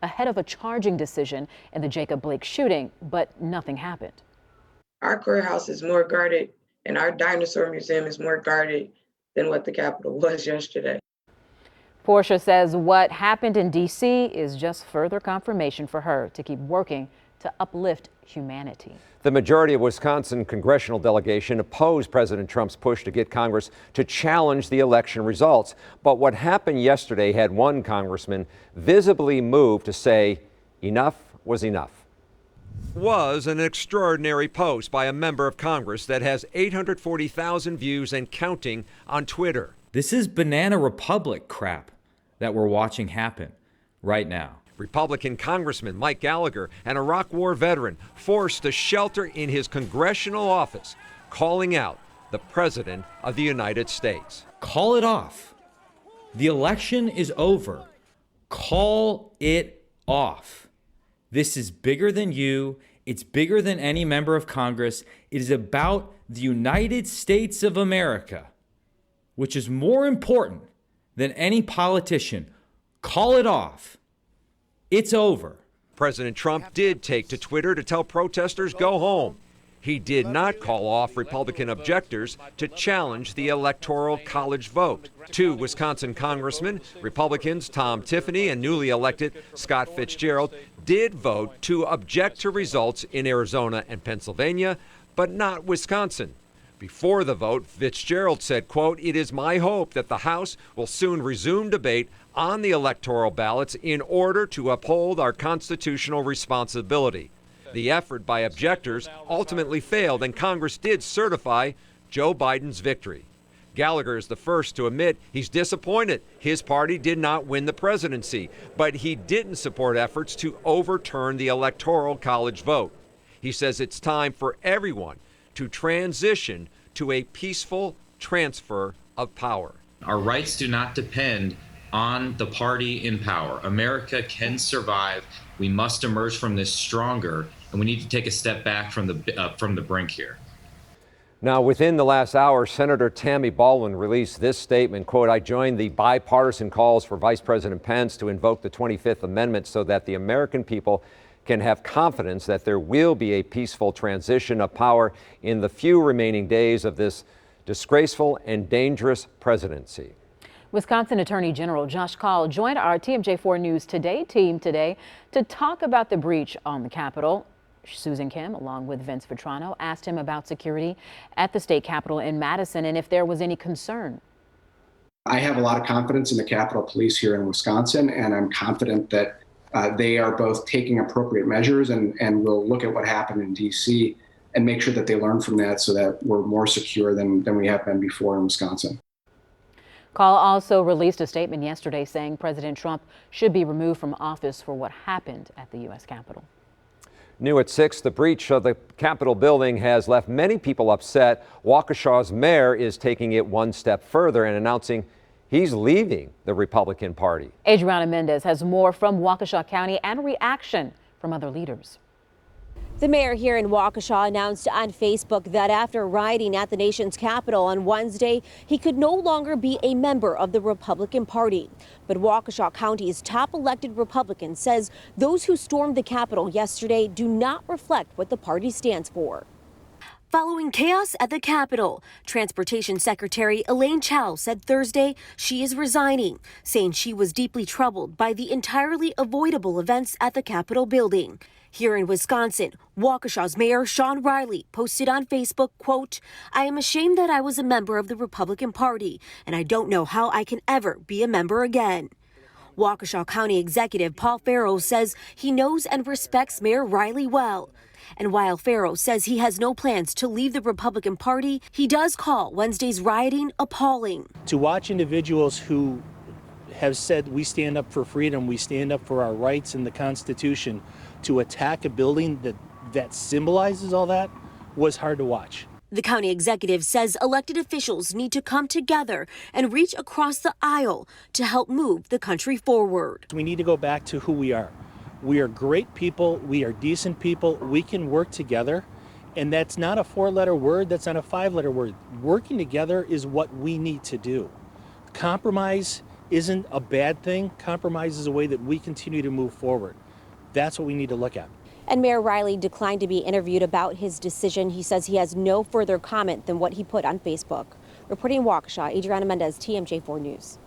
ahead of a charging decision in the Jacob Blake shooting, but nothing happened. Our courthouse is more guarded and our dinosaur museum is more guarded than what the Capitol was yesterday. Portia says what happened in D.C. is just further confirmation for her to keep working to uplift humanity. The majority of Wisconsin congressional delegation opposed President Trump's push to get Congress to challenge the election results. But what happened yesterday had one congressman visibly moved to say enough was enough. Was an extraordinary post by a member of Congress that has 840,000 views and counting on Twitter. This is banana republic crap that we're watching happen right now. Republican Congressman Mike Gallagher, an Iraq War veteran, forced to shelter in his congressional office, calling out the President of the United States. Call it off. The election is over. Call it off. This is bigger than you. It's bigger than any member of Congress. It is about the United States of America, which is more important than any politician. Call it off. It's over. President Trump did take to Twitter to tell protesters go home. He did not call off Republican objectors to challenge the Electoral College vote. Two Wisconsin congressmen, Republicans Tom Tiffany and newly elected Scott Fitzgerald, did vote to object to results in Arizona and Pennsylvania, but not Wisconsin. Before the vote, Fitzgerald said, quote, "It is my hope that the House will soon resume debate on the electoral ballots in order to uphold our constitutional responsibility." The effort by objectors ultimately failed, and Congress did certify Joe Biden's victory. Gallagher is the first to admit he's disappointed his party did not win the presidency, but he didn't support efforts to overturn the Electoral College vote. He says it's time for everyone to transition to a peaceful transfer of power. Our rights do not depend on the party in power. America can survive. We must emerge from this stronger, and we need to take a step back from the brink here. Now, within the last hour, Senator Tammy Baldwin released this statement, quote, "I join the bipartisan calls for Vice President Pence to invoke the 25th Amendment so that the American people can have confidence that there will be a peaceful transition of power in the few remaining days of this disgraceful and dangerous presidency." Wisconsin Attorney General Josh Kaul joined our TMJ4 News Today team today to talk about the breach on the Capitol. Susan Kim, along with Vince Vitrano, asked him about security at the state capitol in Madison and if there was any concern. I have a lot of confidence in the Capitol Police here in Wisconsin, and I'm confident that they are both taking appropriate measures and will look at what happened in D.C. and make sure that they learn from that so that we're more secure than we have been before in Wisconsin. Kaul also released a statement yesterday saying President Trump should be removed from office for what happened at the U.S. Capitol. New at 6, the breach of the Capitol building has left many people upset. Waukesha's mayor is taking it one step further and announcing he's leaving the Republican Party. Adriana Mendez has more from Waukesha County and reaction from other leaders. The mayor here in Waukesha announced on Facebook that after rioting at the nation's capital on Wednesday, he could no longer be a member of the Republican Party. But Waukesha County's top elected Republican says those who stormed the Capitol yesterday do not reflect what the party stands for. Following chaos at the Capitol, Transportation Secretary Elaine Chao said Thursday she is resigning, saying she was deeply troubled by the entirely avoidable events at the Capitol building. Here in Wisconsin, Waukesha's Mayor Shawn Reilly posted on Facebook, quote, "I am ashamed that I was a member of the Republican Party, and I don't know how I can ever be a member again." Waukesha County Executive Paul Farrow says he knows and respects Mayor Reilly well. And while Farrow says he has no plans to leave the Republican Party, he does call Wednesday's rioting appalling. To watch individuals who have said we stand up for freedom, we stand up for our rights in the Constitution, to attack a building that symbolizes all that was hard to watch. The county executive says elected officials need to come together and reach across the aisle to help move the country forward. We need to go back to who we are. We are great people. We are decent people. We can work together. And that's not a 4-letter word. That's not a 5-letter word. Working together is what we need to do. Compromise isn't a bad thing. Compromise is a way that we continue to move forward. That's what we need to look at. And Mayor Reilly declined to be interviewed about his decision. He says he has no further comment than what he put on Facebook. Reporting in Waukesha, Adriana Mendez, TMJ4 News.